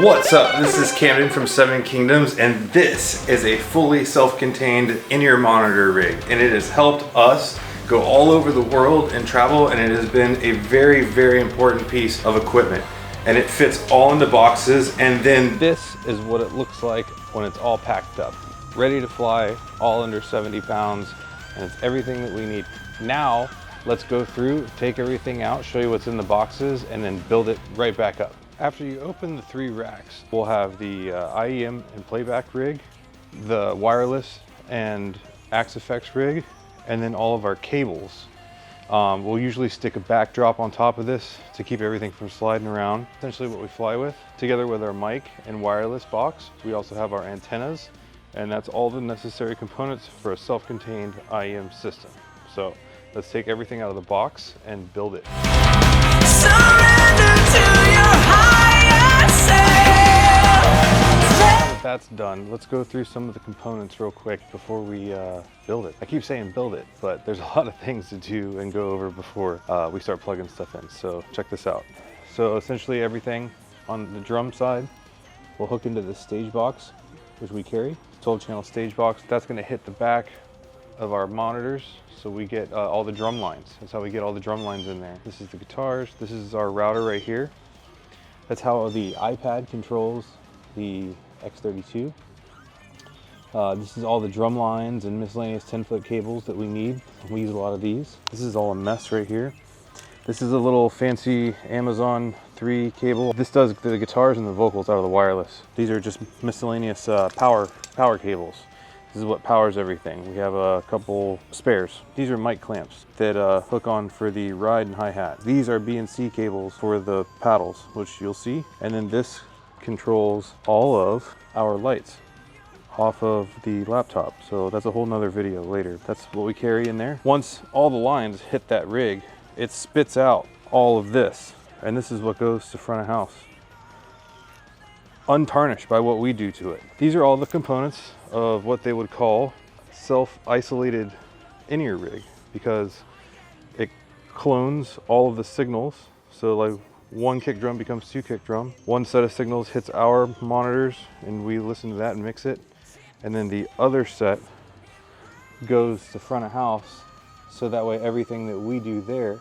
What's up? This is Camden from Seven Kingdoms, and this is a fully self-contained in-ear monitor rig, and it has helped us go all over the world and travel, and it has been a very, very important piece of equipment. And it fits all into boxes, and then this is what it looks like when it's all packed up. Ready to fly, all under 70 pounds, and it's everything that we need. Now, let's go through, take everything out, show you what's in the boxes, and then build it right back up. After you open the 3 racks, we'll have the IEM and playback rig, the wireless and Axe Effects rig, and then all of our cables. We'll usually stick a backdrop on top of this to keep everything from sliding around. Essentially what we fly with, together with our mic and wireless box. We also have our antennas, and that's all the necessary components for a self-contained IEM system. So let's take everything out of the box and build it. Surrender to your higher self. Now that that's done, let's go through some of the components real quick before we build it. I keep saying build it, but there's a lot of things to do and go over before we start plugging stuff in. So check this out. So essentially everything on the drum side will hook into the stage box, which we carry. 12-channel stage box. That's going to hit the back of our monitors, so we get all the drum lines. That's how we get all the drum lines in there. This is the guitars. This is our router right here. That's how the iPad controls the X32. This is all the drum lines and miscellaneous 10-foot cables that we need. We use a lot of these. This is all a mess right here. This is a little fancy Amazon 3 cable. This does the guitars and the vocals out of the wireless. These are just miscellaneous power cables. This is what powers everything. We have a couple spares. These are mic clamps that hook on for the ride and hi-hat. These are B&C cables for the paddles, which you'll see. And then this controls all of our lights off of the laptop. So that's a whole nother video later. That's what we carry in there. Once all the lines hit that rig, it spits out all of this. And this is what goes to front of house, untarnished by what we do to it. These are all the components of what they would call self-isolated in-ear rig, because it clones all of the signals. So like one kick drum becomes 2 kick drum. One set of signals hits our monitors and we listen to that and mix it. And then the other set goes to front of house, so that way everything that we do there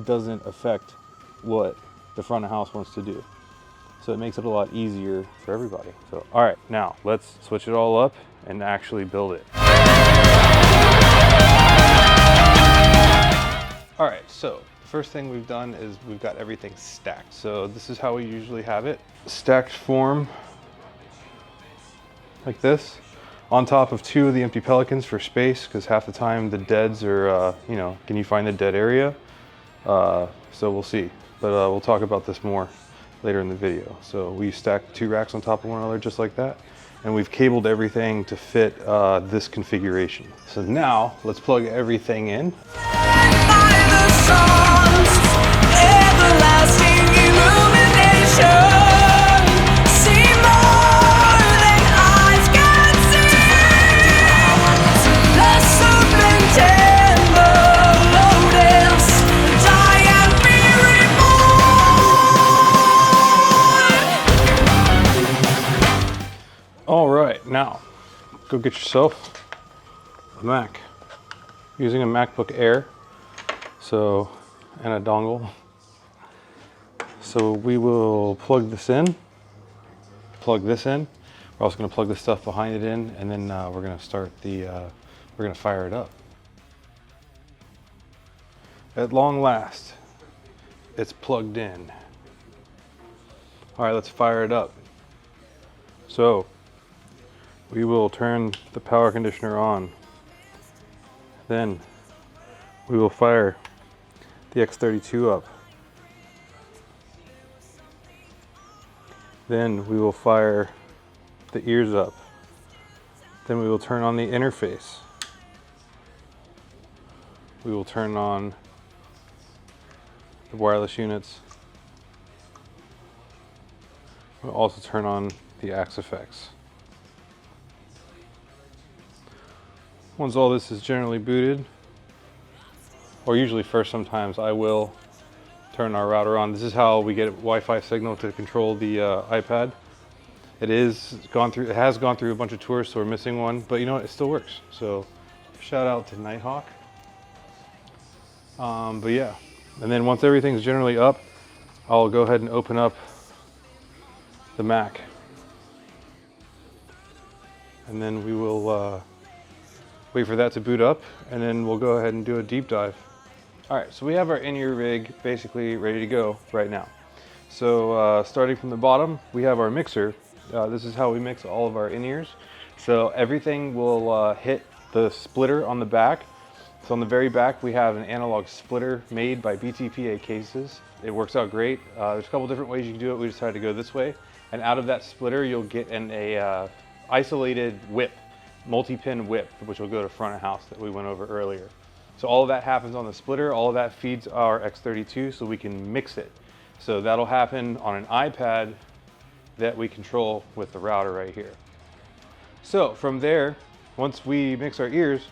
doesn't affect what the front of house wants to do. So it makes it a lot easier for everybody. So, all right, now let's switch it all up and actually build it. All right, so the first thing we've done is we've got everything stacked. So this is how we usually have it. Stacked form like this, on top of 2 of the empty Pelicans for space, because half the time the deads are, you know, can you find the dead area? So we'll see, but we'll talk about this more later in the video. So we stacked 2 racks on top of one another just like that, and we've cabled everything to fit this configuration. So now let's plug everything in. All right, now go get yourself a Mac. Using a MacBook Air, so, and a dongle. So we will plug this in, plug this in. We're also going to plug the stuff behind it in, and then we're going to start the, we're going to fire it up. At long last, it's plugged in. All right, let's fire it up. So we will turn the power conditioner on. Then we will fire the X32 up. Then we will fire the ears up. Then we will turn on the interface. We will turn on the wireless units. We'll also turn on the Axe Effects. Once all this is generally booted, or usually first sometimes I will turn our router on. This is how we get Wi-Fi signal to control the iPad. It has gone through a bunch of tours, so we're missing one, but you know what, it still works. So shout out to Nighthawk. But yeah, and then once everything's generally up, I'll go ahead and open up the Mac. And then we will wait for that to boot up, and then we'll go ahead and do a deep dive. All right, so we have our in-ear rig basically ready to go right now. So starting from the bottom, we have our mixer. This is how we mix all of our in-ears. So everything will hit the splitter on the back. So on the very back, we have an analog splitter made by BTPA cases. It works out great. There's a couple different ways you can do it. We decided to go this way. And out of that splitter, you'll get a isolated whip, multi-pin whip, which will go to front of house that we went over earlier. So all of that happens on the splitter. All of that feeds our X32 so we can mix it. So that'll happen on an iPad that we control with the router right here. So from there, once we mix our ears,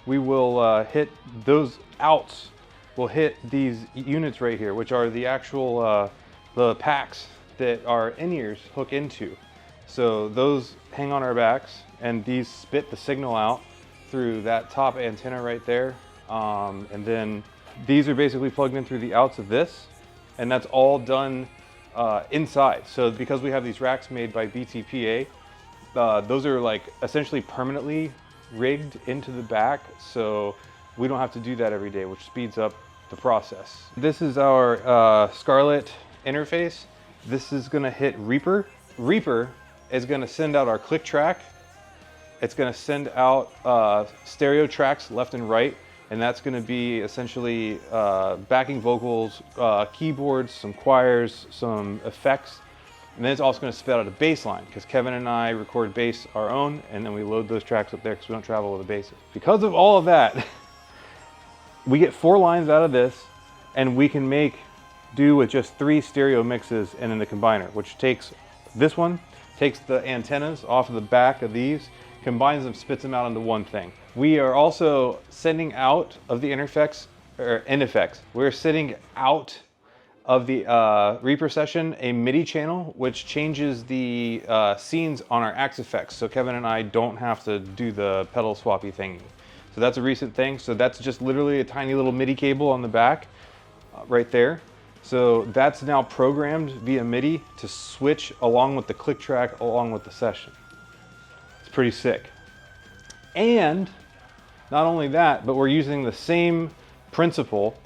we will hit those outs. We'll hit these units right here, which are the actual the packs that our in-ears hook into. So those hang on our backs, and these spit the signal out through that top antenna right there. And then these are basically plugged in through the outs of this, and that's all done inside. So because we have these racks made by BTPA, those are like essentially permanently rigged into the back, so we don't have to do that every day, which speeds up the process. This is our Scarlett interface. This is gonna hit Reaper. Reaper is gonna send out our click track. It's gonna send out stereo tracks left and right, and that's gonna be essentially backing vocals, keyboards, some choirs, some effects. And then it's also going to spit out a bass line, because Kevin and I record bass our own, and then we load those tracks up there because we don't travel with the basses. Because of all of that, we get 4 lines out of this, and we can make do with just 3 stereo mixes and then the combiner, which takes this one, takes the antennas off of the back of these, combines them, spits them out into one thing. We are also sending out of the interface, or end effects. We're sending out of the Reaper session a MIDI channel, which changes the scenes on our Axe effects. So Kevin and I don't have to do the pedal swappy thing. So that's a recent thing. So that's just literally a tiny little MIDI cable on the back right there. So that's now programmed via MIDI to switch along with the click track, along with the session. It's pretty sick. And not only that, but we're using the same principle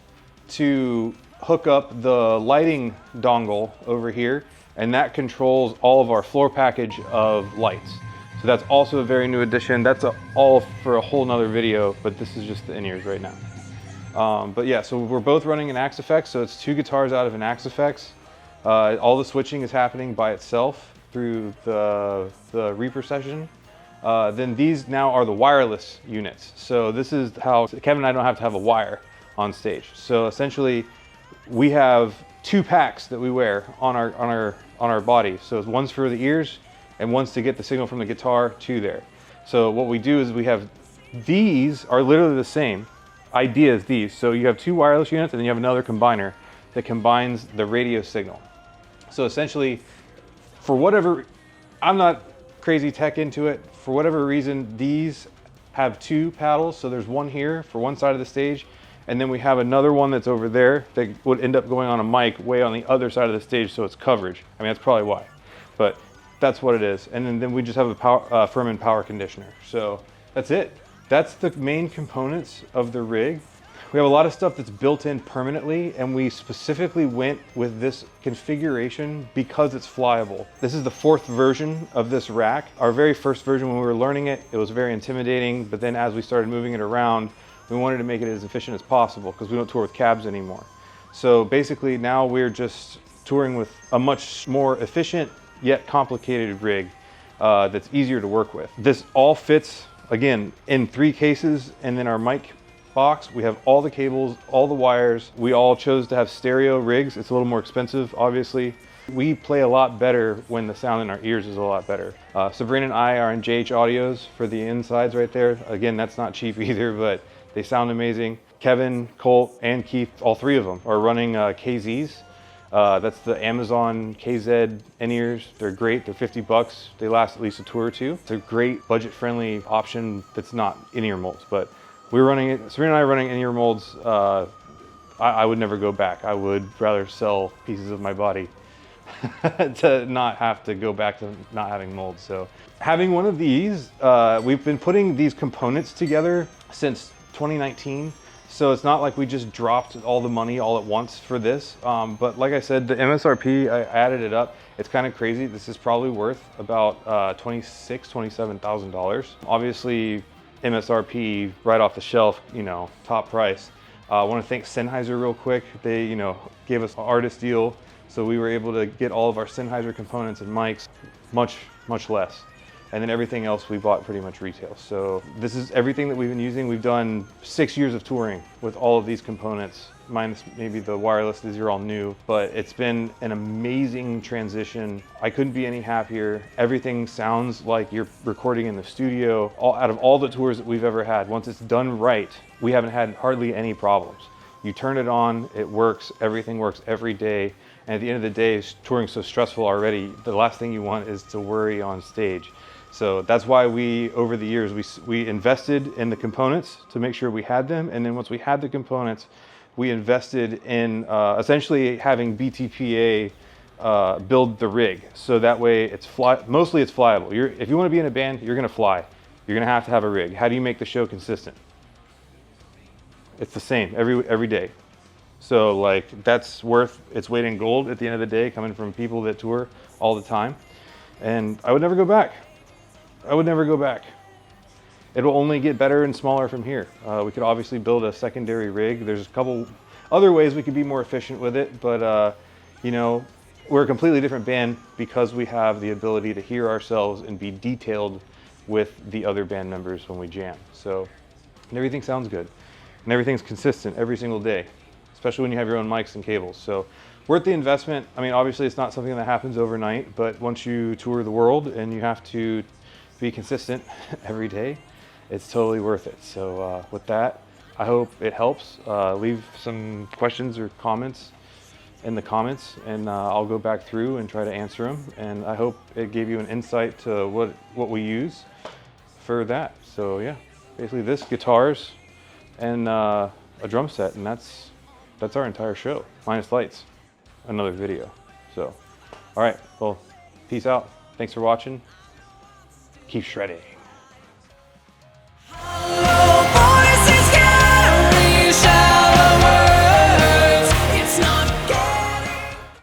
to hook up the lighting dongle over here, and that controls all of our floor package of lights. So that's also a very new addition. That's all for a whole nother video, but this is just the in-ears right now. But yeah, so we're both running an Axe Effects, so it's 2 guitars out of an Axe Effects. All the switching is happening by itself through the Reaper session. Then these now are the wireless units. So this is how Kevin and I don't have to have a wire on stage. So essentially, we have 2 packs that we wear on our body. So one's for the ears, and one's to get the signal from the guitar to there. So what we do is we have, these are literally the same idea as these. So you have 2 wireless units, and then you have another combiner that combines the radio signal. So essentially, for whatever, I'm not crazy tech into it, for whatever reason, these have 2 paddles. So there's one here for one side of the stage, and then we have another one that's over there that would end up going on a mic way on the other side of the stage, so it's coverage. I mean, that's probably why, but that's what it is. And then we just have a Furman power conditioner. So that's it. That's the main components of the rig. We have a lot of stuff that's built in permanently, and we specifically went with this configuration because it's flyable. This is the 4th version of this rack. Our very first version, when we were learning it, it was very intimidating, but then as we started moving it around, we wanted to make it as efficient as possible because we don't tour with cabs anymore. So basically now we're just touring with a much more efficient yet complicated rig that's easier to work with. This all fits, again, in 3 cases, and then our mic box, we have all the cables, all the wires. We all chose to have stereo rigs. It's a little more expensive, obviously. We play a lot better when the sound in our ears is a lot better. Sabrina and I are in JH Audios for the insides right there. Again, that's not cheap either, but they sound amazing. Kevin, Colt, and Keith, all three of them are running KZs. That's the Amazon KZ in-ears. They're great. They're 50 bucks. They last at least a tour or two. It's a great budget-friendly option that's not in-ear molds. But we're running it. Serena and I are running in-ear molds. I would never go back. I would rather sell pieces of my body to not have to go back to not having molds. So having one of these, we've been putting these components together since 2019. So it's not like we just dropped all the money all at once for this. But like I said, the MSRP, I added it up. It's kind of crazy. This is probably worth about $27,000. Obviously, MSRP right off the shelf, you know, top price. I want to thank Sennheiser real quick. They, you know, gave us an artist deal. So we were able to get all of our Sennheiser components and mics much less. And then everything else we bought pretty much retail. So this is everything that we've been using. We've done 6 years of touring with all of these components, minus maybe the wireless, these are all new, but it's been an amazing transition. I couldn't be any happier. Everything sounds like you're recording in the studio. Out of all the tours that we've ever had, once it's done right, we haven't had hardly any problems. You turn it on, it works, everything works every day. And at the end of the day, touring's so stressful already, the last thing you want is to worry on stage. So that's why we, over the years, we invested in the components to make sure we had them. And then once we had the components, we invested in essentially having BTPA build the rig. So that way it's mostly it's flyable. If you want to be in a band, you're going to fly. You're going to have a rig. How do you make the show consistent? It's the same every day. So like that's worth its weight in gold at the end of the day, coming from people that tour all the time. And I would never go back. I would never go back. It will only get better and smaller from here. We could obviously build a secondary rig. There's a couple other ways we could be more efficient with it, but you know, we're a completely different band because we have the ability to hear ourselves and be detailed with the other band members when we jam. So, and everything sounds good. And everything's consistent every single day, especially when you have your own mics and cables. So worth the investment. I mean, obviously it's not something that happens overnight, but once you tour the world and you have to be consistent every day, it's totally worth it. So with that, I hope it helps. Leave some questions or comments in the comments, and I'll go back through and try to answer them. And I hope it gave you an insight to what we use for that. So yeah, basically this, guitars, and a drum set, and that's our entire show, minus lights, another video. So, all right, well, peace out. Thanks for watching. Keep shredding.